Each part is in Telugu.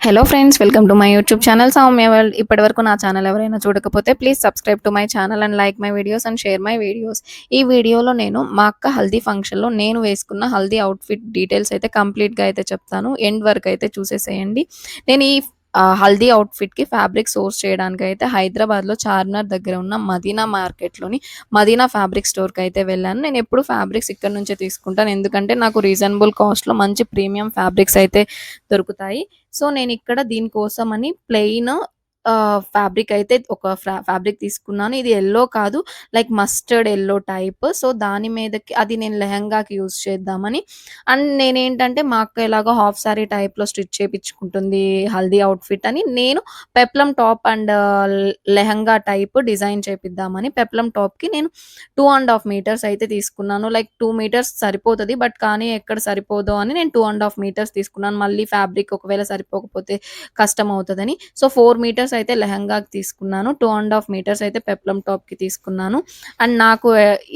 Hello friends, welcome to my YouTube channel Soumya world. ఇప్పటివరకు నా ఛానల్ ఎవరైనా చూడకపోతే please subscribe to my channel and like my videos and share my videos. ఈ వీడియోలో నేను మా అక్క హల్దీ ఫంక్షన్లో నేను వేసుకున్న హల్దీ అవుట్ఫిట్ డీటెయిల్స్ అయితే కంప్లీట్గా అయితే చెప్తాను. ఎండ్ వరకు అయితే చూసేసేయండి. నేను ఈ హల్దీ అవుట్ఫిట్కి ఫ్యాబ్రిక్ సోర్స్ చేయడానికి అయితే హైదరాబాద్లో చార్మినార్ దగ్గర ఉన్న మదీనా మార్కెట్లోని మదీనా ఫ్యాబ్రిక్ స్టోర్కి అయితే వెళ్ళాను. నేను ఎప్పుడు ఫ్యాబ్రిక్స్ ఇక్కడ నుంచే తీసుకుంటాను, ఎందుకంటే నాకు రీజనబుల్ కాస్ట్లో మంచి ప్రీమియం ఫ్యాబ్రిక్స్ అయితే దొరుకుతాయి. సో నేనిక్కడ దీనికోసమని ప్లెయిన్ ఫ్యాబ్రిక్ అయితే ఒక ఫ్యాబ్రిక్ తీసుకున్నాను. ఇది యెల్లో కాదు, like mustard yellow type. So దాని మీదకి అది నేను లెహెంగాకి యూజ్ చేద్దామని. అండ్ నేనేంటంటే మా అక్క ఎలాగో హాఫ్ సారీ టైప్‌లో స్టిచ్ చేపించుకుంటుంది హల్దీ అవుట్‌ఫిట్ అని, నేను peplum top and lehenga type design చేపిద్దామని పెప్లమ్ టాప్‌కి నేను 2 ½ మీటర్స్ అయితే తీసుకున్నాను. లైక్ 2 మీటర్స్ సరిపోతది. బట్ కానీ ఎక్కడ సరిపోదో అని నేను 2 ½ మీటర్స్ తీసుకున్నాను. మళ్ళీ ఫ్యాబ్రిక్ ఒకవేళ సరిపోకపోతే కష్టమవుతదని. సో 4 మీటర్స్ అయితే లెహెంగాకి తీసుకున్నాను. 2 ½ మీటర్స్ అయితే పెప్లమ్ టాప్‌కి తీసుకున్నాను. అండ్ నాకు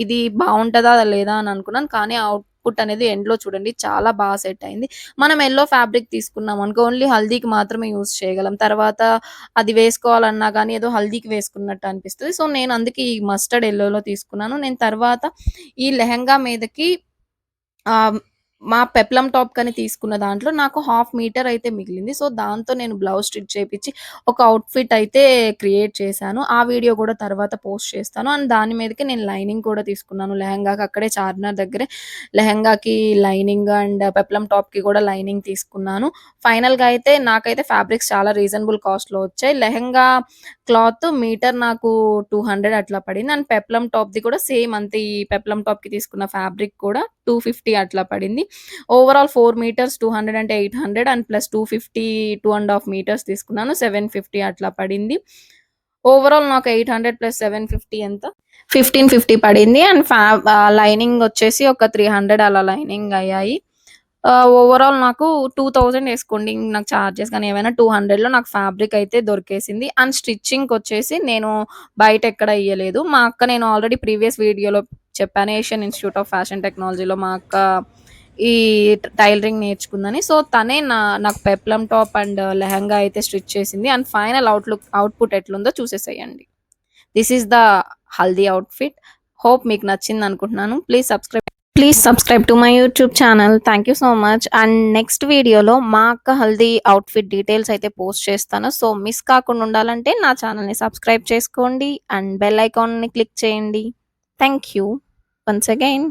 ఇది బావుంటదా లేదా అని అనుకున్నాను. కానీ అవుట్‌పుట్ అనేది ఎండ్‌లో చూడండి చాలా సెట్ అయింది. మనం యెల్లో ఫ్యాబ్రిక్ తీసుకున్నామనుకో ఓన్లీ హల్దీకి మాత్రమే యూజ్ చేయగలం. తర్వాత అది వేసుకోవాలన్నా గానీ ఏదో హల్దీకి వేసుకున్నట్టు అనిపిస్తది. సో నేను అందుకే ఈ మస్టర్డ్ యెల్లోలో తీసుకున్నాను. నేను తర్వాత ఈ లెహెంగా మీదకి ఆహ్, మా పెప్లమ్ టాప్ కని తీసుకున్న దాంట్లో నాకు హాఫ్ మీటర్ అయితే మిగిలింది. సో దాంతో నేను బ్లౌజ్ స్టిచ్ చేపిచ్చి ఒక అవుట్‌ఫిట్ అయితే క్రియేట్ చేశాను. ఆ వీడియో గూడా తర్వాత పోస్ట్ చేస్తాను. అండ్ దాని మీదకి నేను లైనింగ్ కూడా తీసుకున్నాను లెహెంగాకి. అక్కడే చార్మినార్ దగ్గరే లెహెంగాకి లైనింగ్ అండ్ పెప్లమ్ టాప్‌కి గూడా లైనింగ్ తీసుకున్నాను. ఫైనల్‌గా అయితే నాకైతే ఫ్యాబ్రిక్స్ చాలా రీజనబుల్ కాస్ట్‌లో వచ్చాయి. లెహెంగా క్లాత్ మీటర్ నాకు 200 అట్లా పడింది. అండ్ పెప్లమ్ టాప్‌ది కూడా సేమ్ అంతే. ఈ పెప్లమ్ టాప్‌కి తీసుకున్న ఫ్యాబ్రిక్ కూడా 250 అట్లా పడింది. ఓవరాల్ 4 మీటర్స్ 200 అంటే 800 అండ్ ప్లస్ 250 2 ½ మీటర్స్ తీసుకున్నాను. 750 అట్లా పడింది. ఓవరాల్ నాకు 800 ప్లస్ 750 ఎంత? 1550 పడింది. అండ్ లైనింగ్ వచ్చేసి ఒక 300 అలా లైనింగ్ అయ్యాయి. ఓవరాల్ నాకు 2000 ఏసుకోండి. నాకు చార్జెస్ గాని ఏవైనా 200లో నాకు ఫ్యాబ్రిక్ అయితే దొరికేసింది. అండ్ స్టిచ్చింగ్‌కొచ్చేసి నేను బయట ఎక్కడ ఇయ్యలేదు. మా అక్క, నేను ఆల్రెడీ ప్రీవియస్ వీడియోలో చెప్పాను, ఏషియన్ ఇన్‌స్టిట్యూట్ ఆఫ్ ఫ్యాషన్ టెక్నాలజీలో మా అక్క ఈ టైలరింగ్ నేర్చుకుందని. సో తనే నాకు పెప్లమ్ టాప్ అండ్ లెహెంగా అయితే స్టిచ్ చేసింది. అండ్ ఫైనల్ అవుట్‌పుట్ ఎట్లుందో చూసేసేయండి. This is the haldi outfit. Hope మీకు నచ్చిందనుకుంటున్నాను. Please subscribe to my YouTube channel. Thank you so much. And next వీడియోలో మా అక్క హల్దీ అవుట్‌ఫిట్ డీటెయిల్స్ అయితే పోస్ట్ చేస్తాను. సో మిస్ కాకుండా ఉండాలంటే నా ఛానల్‌ని సబ్స్క్రైబ్ చేసుకోండి అండ్ బెల్ ఐకాన్‌ని క్లిక్ చేయండి. Thank you once again.